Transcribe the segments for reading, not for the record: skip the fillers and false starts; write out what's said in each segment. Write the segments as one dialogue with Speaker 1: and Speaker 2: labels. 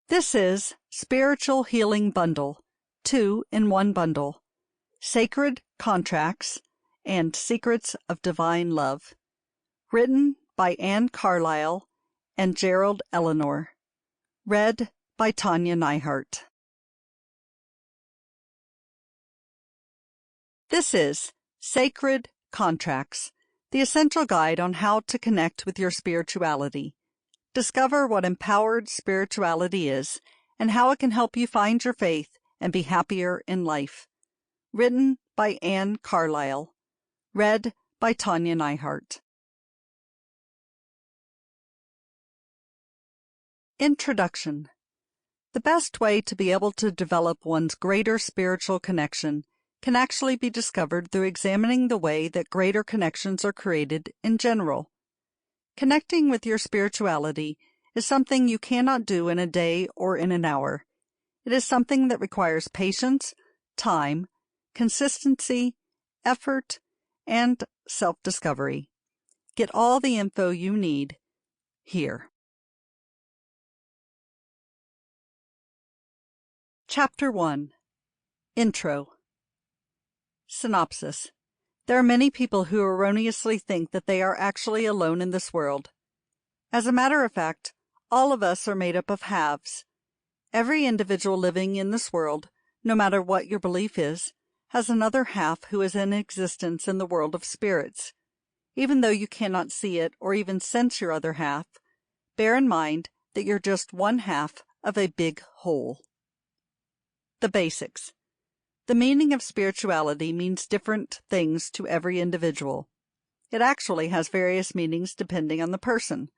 Speaker 1: This is Spiritual Healing Bundle, 2 in 1 bundle, Sacred Contracts and Secrets of Divine Love, written by Anne Carlisle and Jerold Eleanor, read by Tanya Neihardt. This is Sacred Contracts, the essential guide on how to connect with your spirituality. Discover what empowered spirituality is and how it can help you find your faith and be happier in life. Written by Anne Carlisle. Read by Tanya Neihardt. Introduction. The best way to be able to develop one's greater spiritual connection can actually be discovered through examining the way that greater connections are created in general. Connecting with your spirituality is something you cannot do in a day or in an hour. It is something that requires patience, time, consistency, effort, and self-discovery. Get all the info you need here. Chapter 1. Intro. Synopsis. There are many people who erroneously think that they are actually alone in this world. As a matter of fact, all of us are made up of halves. Every individual living in this world, no matter what your belief is, has another half who is in existence in the world of spirits. Even though you cannot see it or even sense your other half, bear in mind that you're just one half of a big whole. The basics. The meaning of spirituality means different things to every individual. It actually has various meanings depending on the person.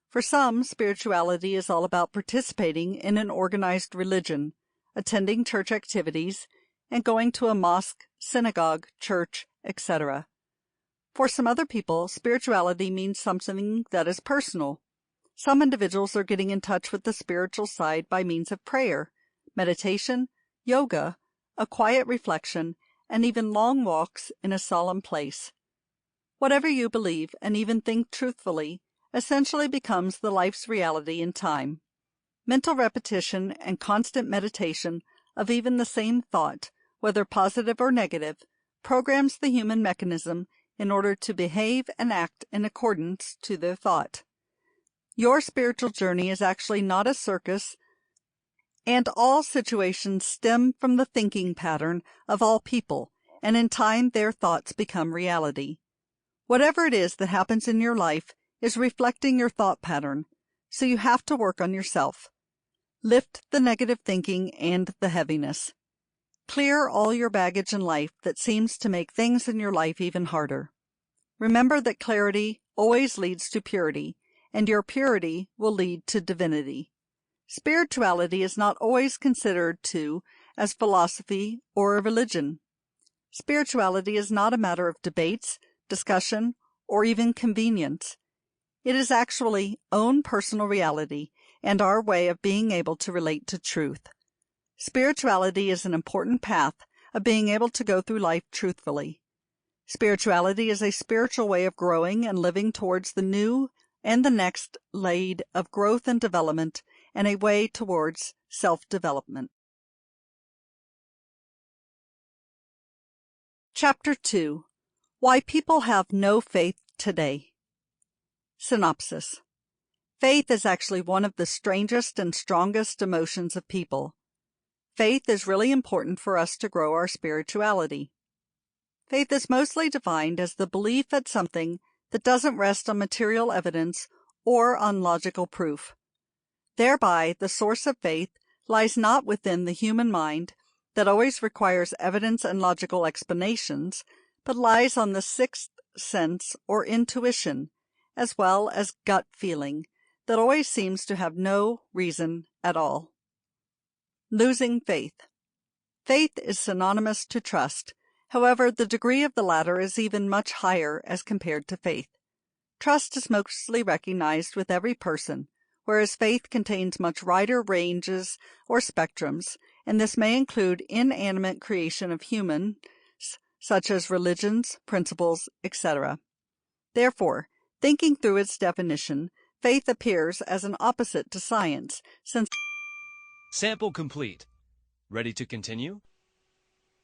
Speaker 1: For some, spirituality is all about participating in an organized religion, attending church activities, and going to a mosque, synagogue, church, etc. For some other people, spirituality means something that is personal. Some individuals are getting in touch with the spiritual side by means of prayer, meditation, yoga, a quiet reflection, and even long walks in a solemn place. Whatever you believe and even think truthfully essentially becomes the life's reality in time. Mental repetition and constant meditation of even the same thought, whether positive or negative, programs the human mechanism in order to behave and act in accordance to their thought. Your spiritual journey is actually not a circus, and all situations stem from the thinking pattern of all people, and in time their thoughts become reality. Whatever it is that happens in your life is reflecting your thought pattern, so you have to work on yourself. Lift the negative thinking and the heaviness. Clear all your baggage in life that seems to make things in your life even harder. Remember that clarity always leads to purity, and your purity will lead to divinity. Spirituality is not always considered as philosophy or a religion. Spirituality is not a matter of debates, discussion, or even convenience. It is actually own personal reality and our way of being able to relate to truth. Spirituality is an important path of being able to go through life truthfully. Spirituality is a spiritual way of growing and living towards the new and the next lead of growth and development, and a way towards self-development. Chapter 2. Why People Have No Faith Today. Synopsis. Faith is actually one of the strangest and strongest emotions of people. Faith is really important for us to grow our spirituality. Faith is mostly defined as the belief at something that doesn't rest on material evidence or on logical proof. Thereby, the source of faith lies not within the human mind that always requires evidence and logical explanations, but lies on the sixth sense or intuition, as well as gut feeling, that always seems to have no reason at all. Losing faith. Faith is synonymous to trust. However, the degree of the latter is even much higher as compared to faith. Trust is mostly recognized with every person, whereas faith contains much wider ranges or spectrums, and this may include inanimate creation of humans, such as religions, principles, etc. Therefore, thinking through its definition, faith appears as an opposite to science, since
Speaker 2: Sample complete. Ready to continue?